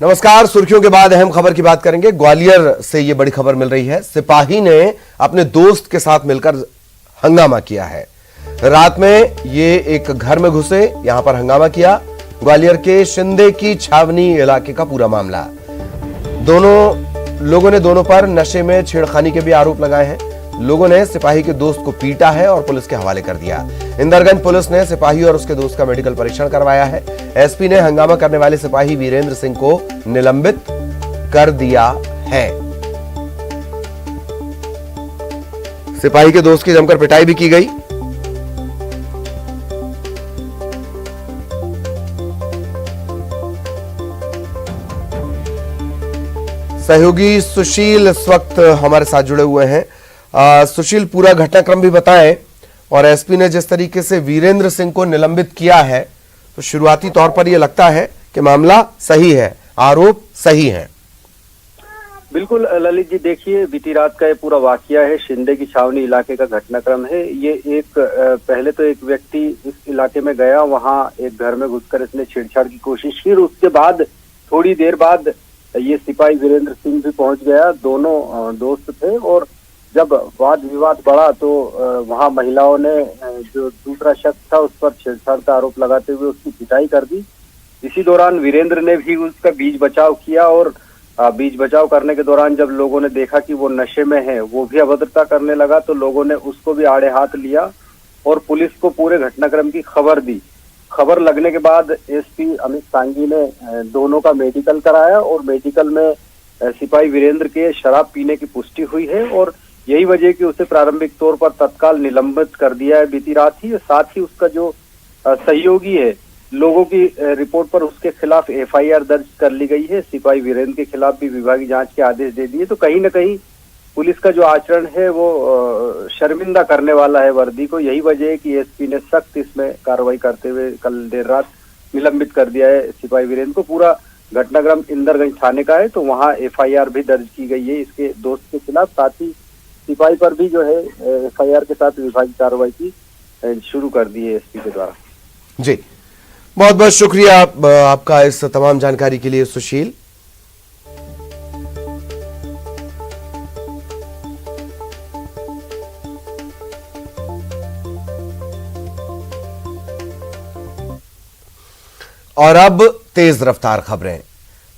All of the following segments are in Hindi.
नमस्कार। सुर्खियों के बाद अहम खबर की बात करेंगे। ग्वालियर से ये बड़ी खबर मिल रही है। सिपाही ने अपने दोस्त के साथ मिलकर हंगामा किया है। रात में ये एक घर में घुसे, यहां पर हंगामा किया। ग्वालियर के शिंदे की छावनी इलाके का पूरा मामला। दोनों लोगों ने दोनों पर नशे में छेड़खानी के भी आरोप लगाए हैं। लोगों ने सिपाही के दोस्त को पीटा है और पुलिस के हवाले कर दिया। इंदरगंज पुलिस ने सिपाही और उसके दोस्त का मेडिकल परीक्षण करवाया है। एसपी ने हंगामा करने वाले सिपाही वीरेंद्र सिंह को निलंबित कर दिया है। सिपाही के दोस्त की जमकर पिटाई भी की गई। सहयोगी सुशील इस वक्त हमारे साथ जुड़े हुए हैं। सुशील, पूरा घटनाक्रम भी बताएं। और एसपी ने जिस तरीके से वीरेंद्र सिंह को निलंबित किया है, तो शुरुआती तौर पर यह लगता है कि मामला सही है, आरोप सही है। बिल्कुल ललित जी, देखिए बीती रात का ये पूरा वाकया है, शिंदे की छावनी इलाके का घटनाक्रम है। ये एक पहले तो एक व्यक्ति इस इलाके में गया, वहां एक घर में घुसकर इसने छेड़छाड़ की कोशिश की। उसके बाद थोड़ी देर बाद ये सिपाही वीरेंद्र सिंह भी पहुंच गया। दोनों दोस्त थे और जब वाद विवाद बढ़ा तो वहां महिलाओं ने जो दूसरा शख्स था उस पर छेड़छाड़ का आरोप लगाते हुए उसकी पिटाई कर दी। इसी दौरान वीरेंद्र ने भी उसका बीच बचाव किया और बीच बचाव करने के दौरान जब लोगों ने देखा कि वो नशे में है, वो भी अभद्रता करने लगा, तो लोगों ने उसको भी आड़े हाथ लिया और पुलिस को पूरे घटनाक्रम की खबर दी। खबर लगने के बाद एसपी अमित सांघी ने दोनों का मेडिकल कराया और मेडिकल में सिपाही वीरेंद्र के शराब पीने की पुष्टि हुई है और यही वजह कि उसे प्रारंभिक तौर पर तत्काल निलंबित कर दिया है बीती रात ही। साथ ही उसका जो सहयोगी है, लोगों की रिपोर्ट पर उसके खिलाफ एफआईआर दर्ज कर ली गई है। सिपाही वीरेंद्र के खिलाफ भी विभागीय जांच के आदेश दे दिए। तो कहीं न कहीं पुलिस का जो आचरण है वो शर्मिंदा करने वाला है वर्दी को। यही वजह है कि एसपी ने सख्त इसमें कार्रवाई करते हुए कल देर रात निलंबित कर दिया है सिपाही वीरेंद्र को। पूरा घटनाक्रम इंदरगंज थाने का है, तो वहाँ एफआईआर भी दर्ज की गई है इसके दोस्त के खिलाफ। साथ ही सिपाही पर भी जो है एफआईआर के साथ विभागीय कार्रवाई की शुरू कर दी है एसपी के द्वारा। जी, बहुत बहुत शुक्रिया आपका इस तमाम जानकारी के लिए सुशील। और अब तेज रफ्तार खबरें।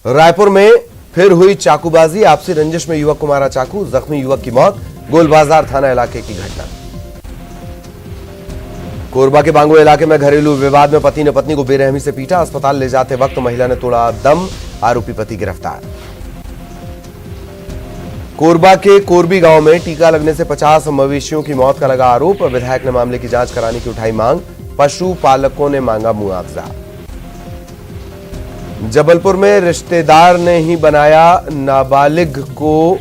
रायपुर में फिर हुई चाकूबाजी, आपसी रंजिश में युवक को मारा चाकू, जख्मी युवक की मौत। गोलबाजार थाना इलाके की घटना। कोरबा के बांगो इलाके में घरेलू विवाद में पति ने पत्नी को बेरहमी से पीटा, अस्पताल ले जाते वक्त महिला ने तोड़ा दम, आरोपी पति गिरफ्तार। कोरबा के कोरबी गांव में टीका लगने से 50 मवेशियों की मौत का लगा आरोप, विधायक ने मामले की जांच कराने की उठाई मांग, पशुपालकों ने मांगा मुआवजा। जबलपुर में रिश्तेदार ने ही बनाया नाबालिग को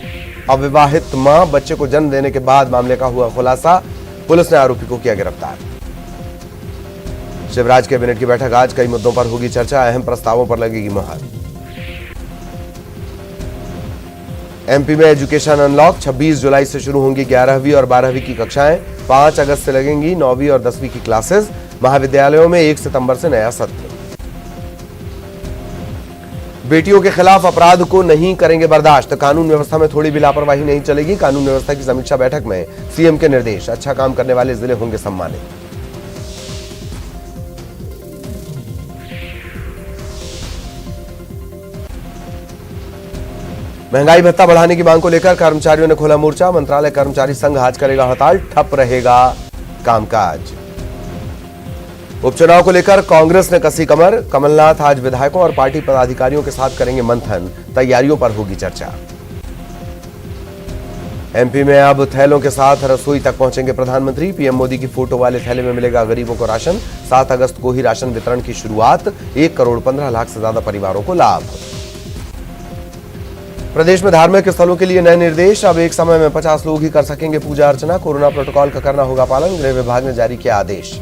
अविवाहित मां, बच्चे को जन्म देने के बाद मामले का हुआ खुलासा, पुलिस ने आरोपी को किया गिरफ्तार। शिवराज कैबिनेट की बैठक आज, कई मुद्दों पर होगी चर्चा, अहम प्रस्तावों पर लगेगी मुहर। एमपी में एजुकेशन अनलॉक, 26 जुलाई से शुरू होंगी 11वीं और 12वीं की कक्षाएं, 5 अगस्त से लगेंगी 9वीं और 10वीं की क्लासेस। महाविद्यालयों में 1 सितंबर से नया सत्र। बेटियों के खिलाफ अपराध को नहीं करेंगे बर्दाश्त, कानून व्यवस्था में थोड़ी भी लापरवाही नहीं चलेगी। कानून व्यवस्था की समीक्षा बैठक में सीएम के निर्देश, अच्छा काम करने वाले जिले होंगे सम्मानित। महंगाई भत्ता बढ़ाने की मांग को लेकर कर्मचारियों ने खोला मोर्चा, मंत्रालय कर्मचारी संघ आज करेगा हड़ताल, ठप रहेगा कामकाज। उपचुनाव को लेकर कांग्रेस ने कसी कमर, कमलनाथ आज विधायकों और पार्टी पदाधिकारियों के साथ करेंगे मंथन, तैयारियों पर होगी चर्चा। एमपी में अब थैलों के साथ रसोई तक पहुंचेंगे प्रधानमंत्री, पीएम मोदी की फोटो वाले थैले में मिलेगा गरीबों को राशन। 7 अगस्त को ही राशन वितरण की शुरुआत, 1 करोड़ 15 लाख से ज्यादा परिवारों को लाभ। प्रदेश में धार्मिक स्थलों के लिए नए निर्देश, अब एक समय में 50 लोग ही कर सकेंगे पूजा अर्चना, कोरोना प्रोटोकॉल का करना होगा पालन, गृह विभाग ने जारी किया आदेश।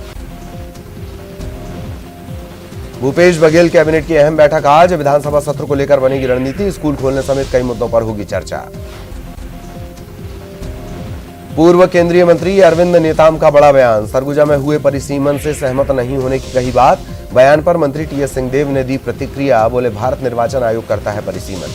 भूपेश बघेल कैबिनेट की अहम बैठक आज, विधानसभा सत्र को लेकर बनेगी रणनीति, स्कूल खोलने समेत कई मुद्दों पर होगी चर्चा। पूर्व केंद्रीय मंत्री अरविंद नेताम का बड़ा बयान, सरगुजा में हुए परिसीमन से सहमत नहीं होने की कही बात, बयान पर मंत्री टीएस सिंहदेव ने दी प्रतिक्रिया, बोले भारत निर्वाचन आयोग करता है परिसीमन।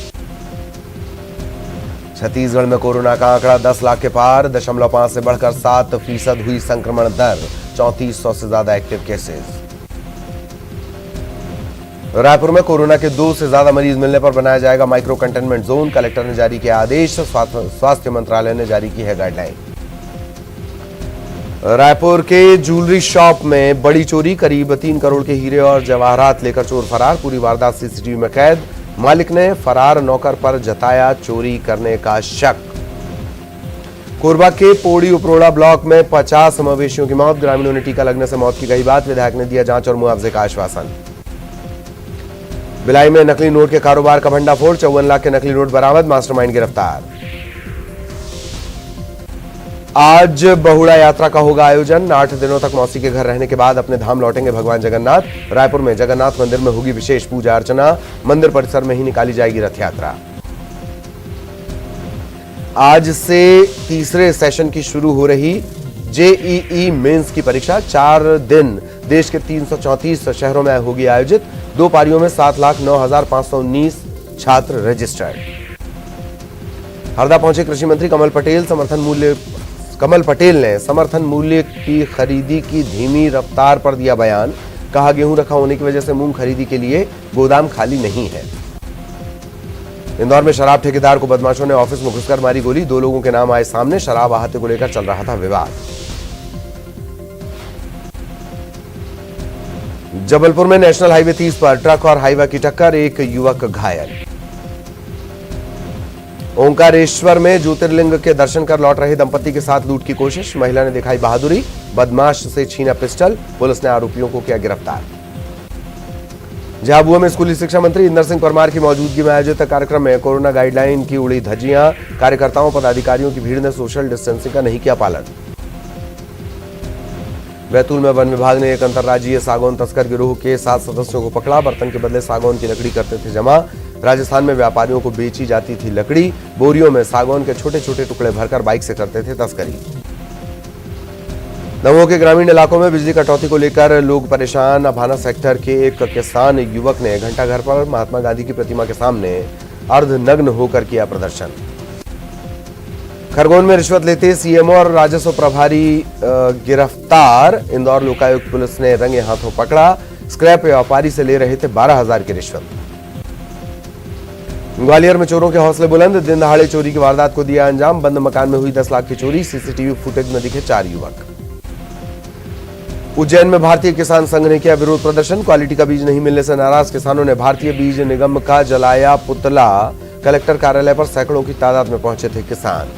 छत्तीसगढ़ में कोरोना का आंकड़ा 10 लाख के पार, 0.5 से बढ़कर 7% हुई संक्रमण दर, 3400 से ज्यादा एक्टिव केसेस। रायपुर में कोरोना के 2 से ज्यादा मरीज मिलने पर बनाया जाएगा माइक्रो कंटेनमेंट जोन, कलेक्टर ने जारी किया आदेश, स्वास्थ्य मंत्रालय ने जारी की है गाइडलाइन। रायपुर के ज्वेलरी शॉप में बड़ी चोरी, करीब 3 करोड़ के हीरे और जवाहरात लेकर चोर फरार, पूरी वारदात सीसीटीवी में कैद। मालिक ने फरार नौकर पर जताया चोरी करने का शक। कोरबा के पोड़ी उपरोड़ा ब्लॉक में 50 मवेशियों की मौत, ग्रामीणों ने टीका लगने से मौत की गई बात, विधायक ने दिया जांच और मुआवजे का आश्वासन। भिलाई में नकली नोट के कारोबार का भंडाफोड़, 54 लाख के नकली नोट बरामद, मास्टरमाइंड गिरफ्तार। आज बहुड़ा यात्रा का होगा आयोजन, 8 दिनों तक मौसी के घर रहने के बाद अपने धाम लौटेंगे भगवान जगन्नाथ। रायपुर में जगन्नाथ मंदिर में होगी विशेष पूजा अर्चना, मंदिर परिसर में ही निकाली जाएगी रथ यात्रा। आज से तीसरे सेशन की शुरू हो रही जेईई मेंस की परीक्षा, 4 दिन देश के 334 शहरों में होगी आयोजित, 2 पारियों में 7,09,519 छात्र रजिस्टर्ड। हरदा पहुंचे कृषि मंत्री कमल पटेल ने समर्थन मूल्य की खरीदी की धीमी रफ्तार पर दिया बयान, कहा गेहूं रखा होने की वजह से मूंग खरीदी के लिए गोदाम खाली नहीं है। इंदौर में शराब ठेकेदार को बदमाशों ने ऑफिस में घुसकर मारी गोली, 2 लोगों के नाम आए सामने, शराब आहते को लेकर चल रहा था विवाद। जबलपुर में नेशनल हाईवे 30 पर ट्रक और हाईवा की टक्कर, 1 युवक घायल। ओंकारेश्वर में ज्योतिर्लिंग के दर्शन कर लौट रहे दंपति के साथ लूट की कोशिश, महिला ने दिखाई बहादुरी, बदमाश से छीना पिस्टल, पुलिस ने आरोपियों को किया गिरफ्तार। झाबुआ में स्कूली शिक्षा मंत्री इंदर सिंह परमार की मौजूदगी में आयोजित कार्यक्रम में कोरोना गाइडलाइन की उड़ी धज्जियां, कार्यकर्ताओं पदाधिकारियों की भीड़ ने सोशल डिस्टेंसिंग का नहीं किया पालन। बैतूल में वन विभाग ने एक अंतर्राज्यीय सागौन तस्कर गिरोह के 7 सदस्यों को पकड़ा, बर्तन के बदले सागौन की लकड़ी करते थे जमा। राजस्थान में व्यापारियों को बेची जाती थी लकड़ी, बोरियों में सागौन के छोटे छोटे टुकड़े भरकर बाइक से करते थे तस्करी। दमोह के ग्रामीण इलाकों में बिजली कटौती को लेकर लोग परेशान, अभाना सेक्टर के एक किसान युवक ने घंटाघर पर महात्मा गांधी की प्रतिमा के सामने अर्धनग्न होकर किया प्रदर्शन। खरगोन में रिश्वत लेते सीएमओ और राजस्व प्रभारी गिरफ्तार, इंदौर लोकायुक्त पुलिस ने रंगे हाथों पकड़ा, स्क्रैप व्यापारी से ले रहे थे 12,000 की रिश्वत। ग्वालियर में चोरों के हौसले बुलंद, दिन दहाड़े चोरी की वारदात को दिया अंजाम, बंद मकान में हुई 10 लाख की चोरी, सीसीटीवी फुटेज में दिखे 4 युवक। उज्जैन में भारतीय किसान संघ ने किया विरोध प्रदर्शन, क्वालिटी का बीज नहीं मिलने से नाराज किसानों ने भारतीय बीज निगम का जलाया पुतला, कलेक्टर कार्यालय पर सैकड़ों की तादाद में पहुंचे थे किसान।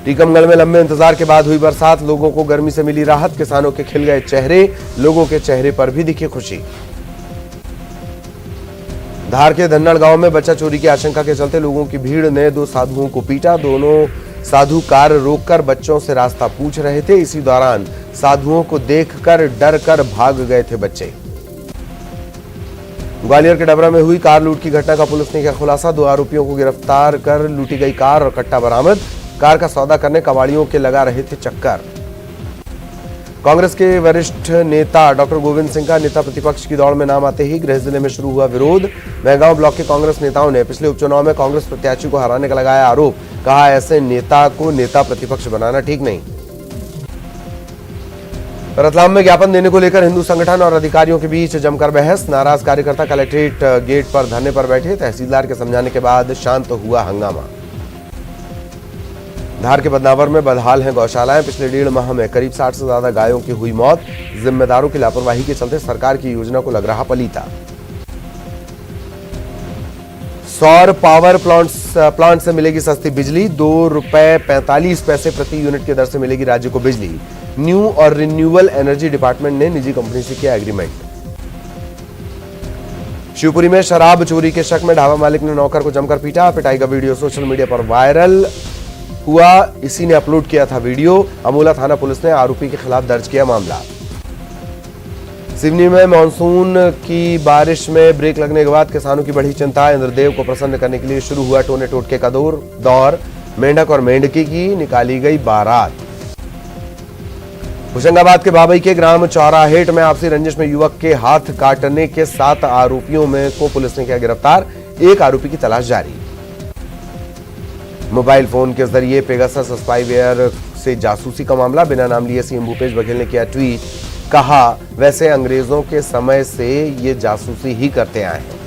टीकमगढ़ में लंबे इंतजार के बाद हुई बरसात, लोगों को गर्मी से मिली राहत, किसानों के खिल गए चेहरे, लोगों के चेहरे पर भी दिखी खुशी। धार के धन्नड़ गांव में बच्चा चोरी की आशंका के चलते लोगों की भीड़ ने 2 साधुओं को पीटा, दोनों साधु कार रोककर बच्चों से रास्ता पूछ रहे थे, इसी दौरान साधुओं को देखकर डरकर भाग गए थे बच्चे। ग्वालियर के डबरा में हुई कार लूट की घटना का पुलिस ने किया खुलासा, 2 आरोपियों को गिरफ्तार कर लूटी गई कार और कट्टा बरामद, कार का सौदा करने कबाड़ियों के लगा रहे थे चक्कर। कांग्रेस के वरिष्ठ नेता डॉक्टर गोविंद सिंह का नेता प्रतिपक्ष की दौड़ में नाम आते ही गृह जिले में शुरू हुआ विरोध, महगांव ब्लॉक के कांग्रेस नेताओं ने पिछले उपचुनाव में कांग्रेस प्रत्याशी को हराने का लगाया आरोप, कहा ऐसे नेता को नेता प्रतिपक्ष बनाना ठीक नहीं। रतलाम में ज्ञापन देने को लेकर हिंदू संगठन और अधिकारियों के बीच जमकर बहस, नाराज कार्यकर्ता कलेक्ट्रेट गेट पर धरने पर बैठे, तहसीलदार के समझाने के बाद शांत हुआ हंगामा। धार के बदनावर में बदहाल हैं गौशालाएं, पिछले 1.5 माह में करीब 60 से ज्यादा गायों की हुई मौत, जिम्मेदारों की लापरवाही के चलते सरकार की योजना को लग रहा पलीता। सौर पावर प्लांट से मिलेगी सस्ती बिजली, ₹2.45 प्रति यूनिट की दर से मिलेगी राज्य को बिजली, न्यू और रिन्यूएबल एनर्जी डिपार्टमेंट ने निजी कंपनी से किया एग्रीमेंट। शिवपुरी में शराब चोरी के शक में ढाबा मालिक ने नौकर को जमकर पीटा, पिटाई का वीडियो सोशल मीडिया पर वायरल हुआ, इसी ने अपलोड किया था वीडियो। अमोला थाना पुलिस ने आरोपी के खिलाफ दर्ज किया मामला। सिवनी में मानसून की बारिश में ब्रेक लगने के बाद किसानों की बढ़ी चिंता, इंद्रदेव को प्रसन्न करने के लिए शुरू हुआ टोने टोटके का दौर, मेंढक और मेंढकी की निकाली गई बारात। होशंगाबाद के बाबई के ग्राम चौराहेट में आपसी रंजिश में युवक के हाथ काटने के 7 आरोपियों में को पुलिस ने किया गिरफ्तार। एक आरोपी की तलाश जारी। मोबाइल फोन के जरिए पेगासस स्पाईवेयर से जासूसी का मामला। बिना नाम लिए सीएम भूपेश बघेल ने किया ट्वीट, कहा वैसे अंग्रेजों के समय से ये जासूसी ही करते आए हैं।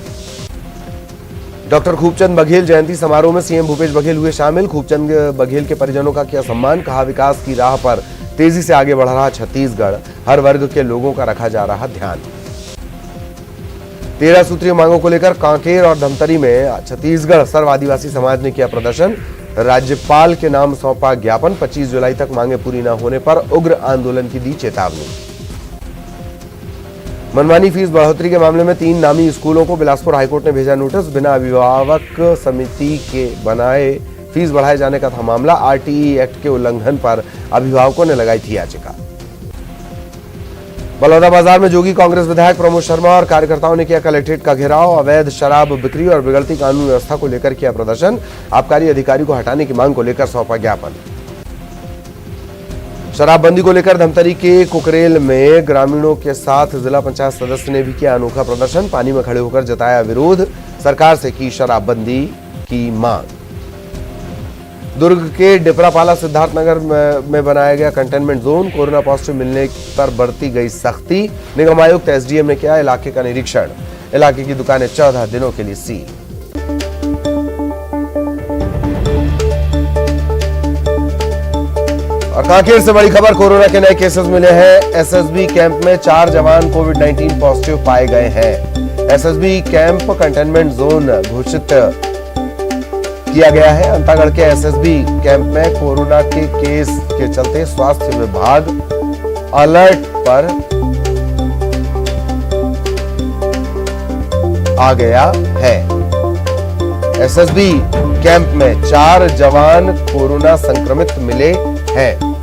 डॉक्टर खूबचंद बघेल जयंती समारोह में सीएम भूपेश बघेल हुए शामिल। खूबचंद बघेल के परिजनों का किया सम्मान। कहा विकास की राह पर तेजी से आगे बढ़ रहा छत्तीसगढ़, हर वर्ग के लोगों का रखा जा रहा ध्यान। 13 सूत्रीय मांगों को लेकर कांकेर और धमतरी में छत्तीसगढ़ सर्व आदिवासी समाज ने किया प्रदर्शन। राज्यपाल के नाम सौंपा ज्ञापन। 25 जुलाई तक मांगे पूरी न होने पर उग्र आंदोलन की दी चेतावनी। मनमानी फीस बढ़ोतरी के मामले में 3 नामी स्कूलों को बिलासपुर हाईकोर्ट ने भेजा नोटिस। बिना अभिभावक समिति के बनाए फीस बढ़ाए जाने का था मामला। आरटीई एक्ट के उल्लंघन पर अभिभावकों ने लगाई थी याचिका। बलौदाबाजार में जोगी कांग्रेस विधायक प्रमोद शर्मा और कार्यकर्ताओं ने किया कलेक्ट्रेट का घेराव। अवैध शराब बिक्री और बिगड़ती कानून व्यवस्था को लेकर किया प्रदर्शन। आबकारी अधिकारी को हटाने की मांग को लेकर सौंपा ज्ञापन। शराबबंदी को लेकर धमतरी के कुकरेल में ग्रामीणों के साथ जिला पंचायत सदस्य ने भी किया अनोखा प्रदर्शन। पानी में खड़े होकर जताया विरोध, सरकार से की शराबबंदी की मांग। दुर्ग के डिपरापाला सिद्धार्थनगर में बनाया गया कंटेनमेंट जोन। कोरोना पॉजिटिव मिलने पर बढ़ती गई सख्ती। निगम आयुक्त एसडीएम ने किया इलाके का निरीक्षण। इलाके की दुकानें 14 दिनों के लिए सील। और कांकेर से बड़ी खबर, कोरोना के नए केसेस मिले हैं। एसएसबी कैंप में 4 जवान कोविड-19 पॉजिटिव पाए गए हैं। एसएसबी कैंप कंटेनमेंट जोन घोषित किया गया है। अंतागढ़ के एसएसबी कैंप में कोरोना के केस के चलते स्वास्थ्य विभाग अलर्ट पर आ गया है। एसएसबी कैंप में 4 जवान कोरोना संक्रमित मिले हैं।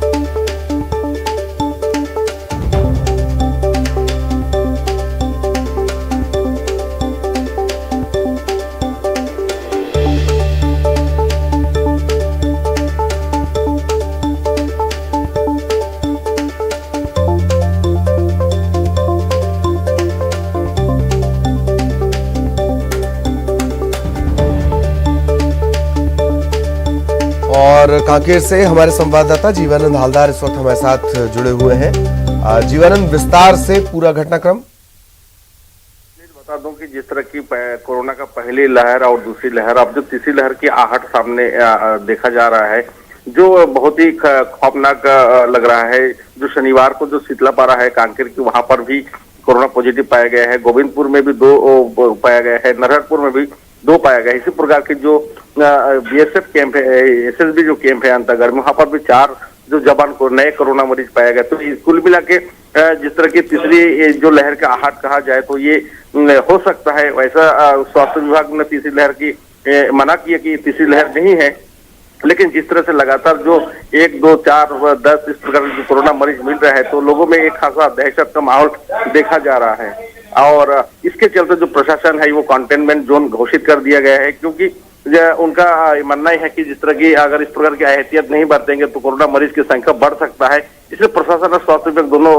और कांकेर से हमारे संवाददाता जीवानंद हालदार इस वक्त हमारे साथ जुड़े हुए हैं। जीवानंद, विस्तार से पूरा घटनाक्रम बता दूं कि जिस तरह की कोरोना का पहली लहर और दूसरी लहर, अब जो तीसरी लहर की आहट सामने देखा जा रहा है, जो बहुत ही खौफनाक लग रहा है। जो शनिवार को जो शीतलापारा है कांकेर की, वहां पर भी कोरोना पॉजिटिव पाया गया है। गोविंदपुर में भी 2 पाया गया है। नरहरपुर में भी 2 पाया गया है। इसी प्रकार के जो बीएसएफ कैंप है, एसएसबी जो कैंप है अंतागढ़ में, वहां पर भी 4 जो जवान को नए कोरोना मरीज पाया गया। तो कुल मिला के जिस तरह की तीसरी जो लहर का आहट कहा जाए तो ये हो सकता है। वैसा स्वास्थ्य विभाग ने तीसरी लहर की मना किया कि तीसरी लहर नहीं है, लेकिन जिस तरह से लगातार जो 1, 2, 4, 10 इस प्रकार के कोरोना मरीज मिल रहे हैं, तो लोगों में एक खासा दहशत का माहौल देखा जा रहा है। और इसके चलते जो प्रशासन है वो कंटेनमेंट जोन घोषित कर दिया गया है, क्योंकि उनका मानना है कि जिस तरह की अगर इस प्रकार की एहतियात नहीं बरतेंगे तो कोरोना मरीज की संख्या बढ़ सकता है। इसलिए प्रशासन और स्वास्थ्य विभाग दोनों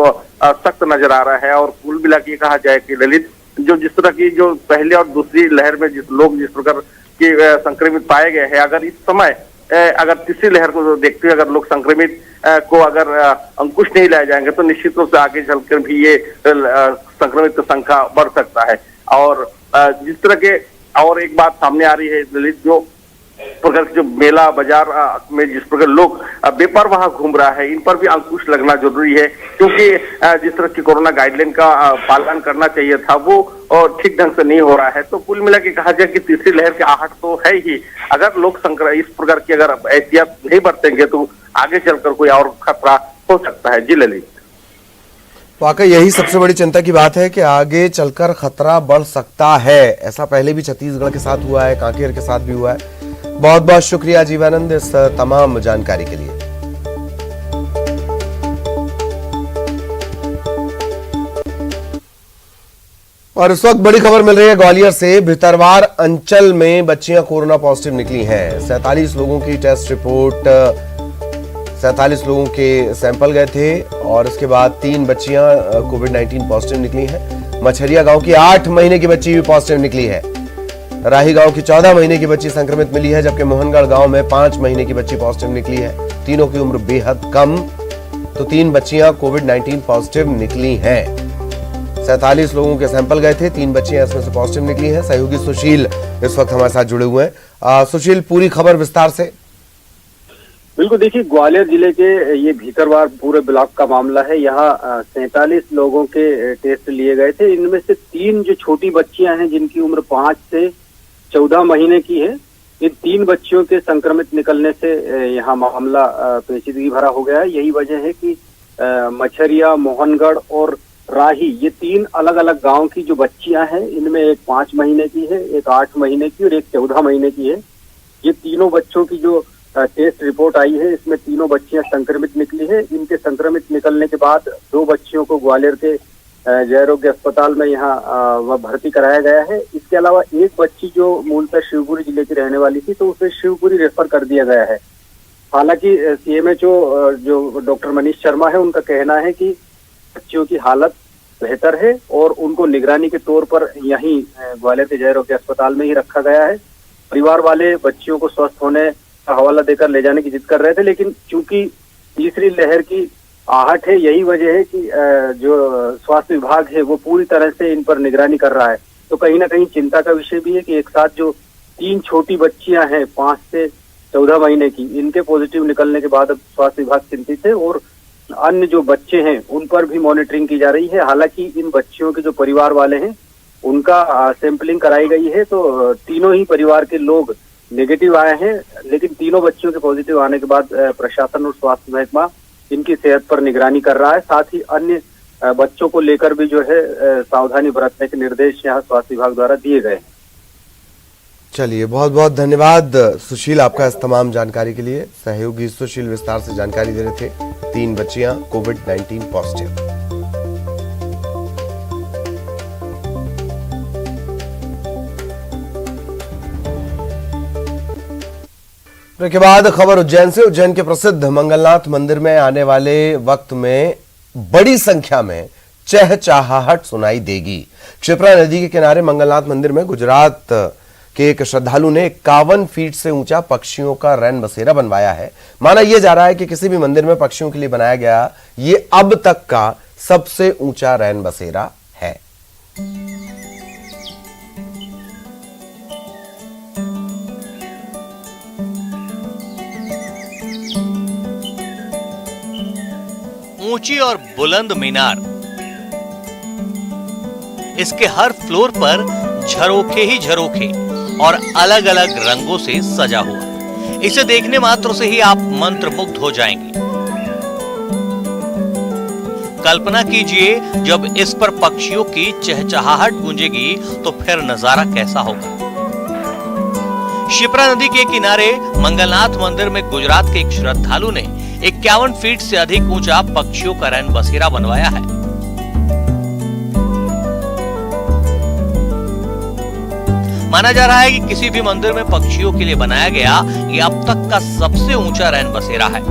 सख्त नजर आ रहा है। और कुल मिला के कहा जाए कि ललित, जो जिस तरह की जो पहले और दूसरी लहर में जिस प्रकार की संक्रमित पाए गए हैं, अगर इस समय अगर तीसरी लहर को देखते हुए अगर लोग संक्रमित को अगर अंकुश नहीं लाए जाएंगे तो निश्चित रूप से आगे चलकर भी ये संक्रमित संख्या बढ़ सकता है। और जिस तरह के और एक बात सामने आ रही है ललित, जो प्रकार जो मेला बाजार में जिस प्रकार लोग बेपरवाह घूम रहा है, इन पर भी अंकुश लगना जरूरी है, क्योंकि जिस तरह की कोरोना गाइडलाइन का पालन करना चाहिए था वो और ठीक ढंग से नहीं हो रहा है। तो कुल मिला के कहा जाए कि तीसरी लहर की आहट तो है ही। अगर लोग इस प्रकार की अगर एहतियात नहीं बरतेंगे तो आगे चलकर कोई और खतरा हो सकता है। जी ललित, वाकई यही सबसे बड़ी चिंता की बात है कि आगे चलकर खतरा बढ़ सकता है। ऐसा पहले भी छत्तीसगढ़ के साथ हुआ है, कांकेर के साथ भी हुआ है। बहुत बहुत शुक्रिया जीवानंद इस तमाम जानकारी के लिए। और इस वक्त बड़ी खबर मिल रही है ग्वालियर से। भितरवार अंचल में बच्चियां कोरोना पॉजिटिव निकली हैं। 47 लोगों की टेस्ट रिपोर्ट 47 लोगों के सैंपल गए थे और इसके बाद 3 बच्चियां कोविड-19 पॉजिटिव निकली हैं। मछरिया गांव की 8 महीने की बच्ची भी पॉजिटिव निकली है। राही गांव की 14 महीने की बच्ची संक्रमित मिली है, जबकि मोहनगढ़ गांव में 5 महीने की बच्ची पॉजिटिव निकली है। तीनों की उम्र बेहद कम, तो 3 बच्चियां कोविड-19 पॉजिटिव निकली हैं। 47 लोगों के सैंपल गए थे, 3 बच्चियां इसमें से पॉजिटिव निकली हैं। सहयोगी सुशील इस वक्त हमारे साथ जुड़े हुए हैं। सुशील, पूरी खबर विस्तार से। बिल्कुल, देखिए ग्वालियर जिले के ये भीतरवार पूरे ब्लॉक का मामला है। यहाँ 47 लोगों के टेस्ट लिए गए थे। इनमें से 3 जो छोटी बच्चियां हैं जिनकी उम्र 5 से 14 महीने की है, इन 3 बच्चियों के संक्रमित निकलने से यहाँ मामला पेचीदगी भरा हो गया है। यही वजह है कि मछरिया, मोहनगढ़ और राही, ये 3 अलग अलग गांव की जो बच्चियां हैं, इनमें एक 5 महीने की है, एक 8 महीने की और एक 14 महीने की है। ये तीनों बच्चों की जो टेस्ट रिपोर्ट आई है, इसमें तीनों बच्चियां संक्रमित निकली है। इनके संक्रमित निकलने के बाद 2 बच्चियों को ग्वालियर के जयरोग्य अस्पताल में यहाँ भर्ती कराया गया है। इसके अलावा एक बच्ची जो मूलतः शिवपुरी जिले की रहने वाली थी, तो उसे शिवपुरी रेफर कर दिया गया है। हालांकि CMHO जो डॉक्टर मनीष शर्मा है, उनका कहना है कि बच्चियों की हालत बेहतर है और उनको निगरानी के तौर पर यहीं ग्वालियर के जयरोग्य अस्पताल में ही रखा गया है। परिवार वाले बच्चियों को स्वस्थ होने का हवाला देकर ले जाने की जिद कर रहे थे, लेकिन चूंकि तीसरी लहर की आहट है, यही वजह है कि जो स्वास्थ्य विभाग है वो पूरी तरह से इन पर निगरानी कर रहा है। तो कहीं ना कहीं चिंता का विषय भी है कि एक साथ जो 3 छोटी बच्चियां हैं 5 से 14 महीने की, इनके पॉजिटिव निकलने के बाद अब स्वास्थ्य विभाग चिंतित है और अन्य जो बच्चे हैं उन पर भी मॉनिटरिंग की जा रही है। हालांकि इन बच्चियों के जो परिवार वाले हैं उनका सैंपलिंग कराई गई है, तो तीनों ही परिवार के लोग नेगेटिव आए हैं, लेकिन तीनों बच्चियों के पॉजिटिव आने के बाद प्रशासन और स्वास्थ्य महकमा इनकी सेहत पर निगरानी कर रहा है। साथ ही अन्य बच्चों को लेकर भी जो है सावधानी बरतने के निर्देश यहाँ स्वास्थ्य विभाग द्वारा दिए गए हैं। चलिए, बहुत बहुत धन्यवाद सुशील आपका इस तमाम जानकारी के लिए। सहयोगी सुशील विस्तार से जानकारी दे रहे थे। 3 बच्चियां कोविड-19 पॉजिटिव। के बाद खबर उज्जैन से। उज्जैन के प्रसिद्ध मंगलनाथ मंदिर में आने वाले वक्त में बड़ी संख्या में चहचहाहट सुनाई देगी। क्षिप्रा नदी के किनारे मंगलनाथ मंदिर में गुजरात के एक श्रद्धालु ने 51 फीट से ऊंचा पक्षियों का रैन बसेरा बनवाया है। माना यह जा रहा है कि किसी भी मंदिर में पक्षियों के लिए बनाया गया ये अब तक का सबसे ऊंचा रैन बसेरा है। ऊंची और बुलंद मीनार, इसके हर फ्लोर पर झरोखे ही झरोखे और अलग अलग रंगों से सजा हुआ। इसे देखने मात्र से ही आप मंत्रमुग्ध हो जाएंगे। कल्पना कीजिए जब इस पर पक्षियों की चहचहाहट गूंजेगी तो फिर नजारा कैसा होगा। क्षिप्रा नदी के किनारे मंगलनाथ मंदिर में गुजरात के एक श्रद्धालु ने 51 फीट से अधिक ऊंचा पक्षियों का रैन बसेरा बनवाया है। माना जा रहा है कि किसी भी मंदिर में पक्षियों के लिए बनाया गया ये अब तक का सबसे ऊंचा रैन बसेरा है।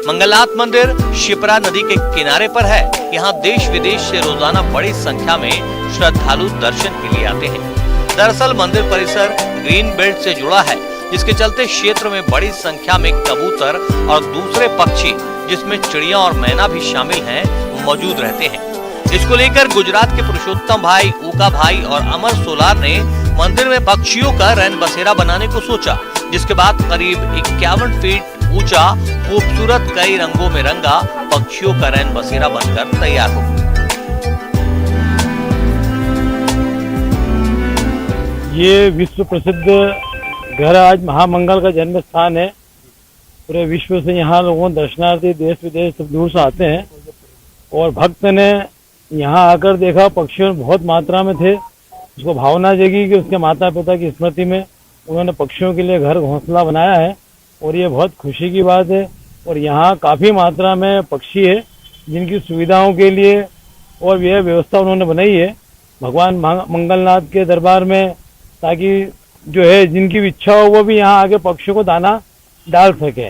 मंगलनाथ मंदिर क्षिप्रा नदी के किनारे पर है। यहाँ देश विदेश से रोजाना बड़ी संख्या में श्रद्धालु दर्शन के लिए आते हैं। दरअसल मंदिर परिसर ग्रीन बेल्ट से जुड़ा है, जिसके चलते क्षेत्र में बड़ी संख्या में कबूतर और दूसरे पक्षी, जिसमें चिड़िया और मैना भी शामिल हैं, मौजूद रहते हैं। इसको लेकर गुजरात के पुरुषोत्तम भाई, ऊका भाई और अमर सोलार ने मंदिर में पक्षियों का रैन बसेरा बनाने को सोचा, जिसके बाद करीब 51 फीट ऊंचा खूबसूरत कई रंगों में रंगा पक्षियों का रैन बसेरा बनकर तैयार हो। ये विश्व प्रसिद्ध गहराज महामंगल का जन्म स्थान है। पूरे विश्व से यहाँ लोगों दर्शनार्थी देश विदेश सब दूर से आते हैं और भक्त ने यहाँ आकर देखा पक्षियों बहुत मात्रा में थे। उसको भावना जगी कि उसके माता पिता की स्मृति में उन्होंने पक्षियों के लिए घर घोंसला बनाया है और ये बहुत खुशी की बात है। और यहाँ काफ़ी मात्रा में पक्षी है जिनकी सुविधाओं के लिए और यह व्यवस्था उन्होंने बनाई है भगवान मंगलनाथ के दरबार में, ताकि जो है जिनकी इच्छा हो वो भी यहाँ आके पक्षियों को दाना डाल सके।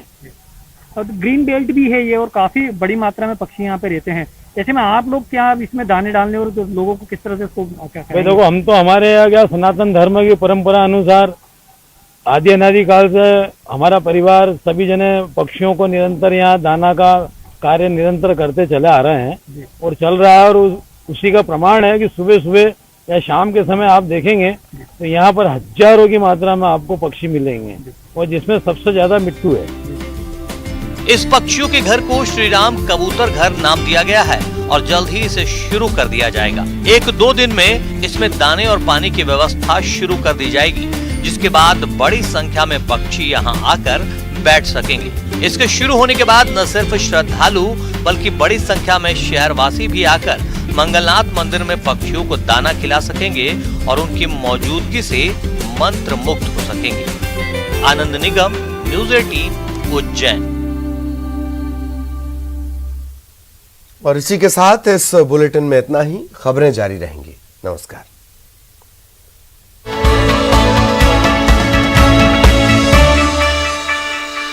और ग्रीन बेल्ट भी है ये, और काफी बड़ी मात्रा में पक्षी यहाँ पे रहते हैं। ऐसे में आप लोग क्या इसमें दाने डालने और लोगों को किस तरह से इसको क्या भाई देखो, हम तो हमारे यहाँ क्या सनातन धर्म की परंपरा अनुसार आदि अनादि काल से हमारा परिवार सभी जने पक्षियों को निरंतर यहाँ दाना का कार्य निरंतर करते चले आ रहे हैं और चल रहा है। और उसी का प्रमाण है कि सुबह सुबह या शाम के समय आप देखेंगे तो यहाँ पर हजारों की मात्रा में आपको पक्षी मिलेंगे, और जिसमें सबसे ज्यादा मिट्टू है। इस पक्षियों के घर को श्री राम कबूतर घर नाम दिया गया है और जल्द ही इसे शुरू कर दिया जाएगा। 1-2 दिन में इसमें दाने और पानी की व्यवस्था शुरू कर दी जाएगी, जिसके बाद बड़ी संख्या में पक्षी यहाँ आकर बैठ सकेंगे। इसके शुरू होने के बाद न सिर्फ श्रद्धालु बल्कि बड़ी संख्या में शहरवासी भी आकर मंगलनाथ मंदिर में पक्षियों को दाना खिला सकेंगे और उनकी मौजूदगी से मंत्र मुक्त हो सकेंगे। आनंद निगम, न्यूज़ 18, उज्जैन। और इसी के साथ इस बुलेटिन में इतना ही। खबरें जारी रहेंगी। नमस्कार।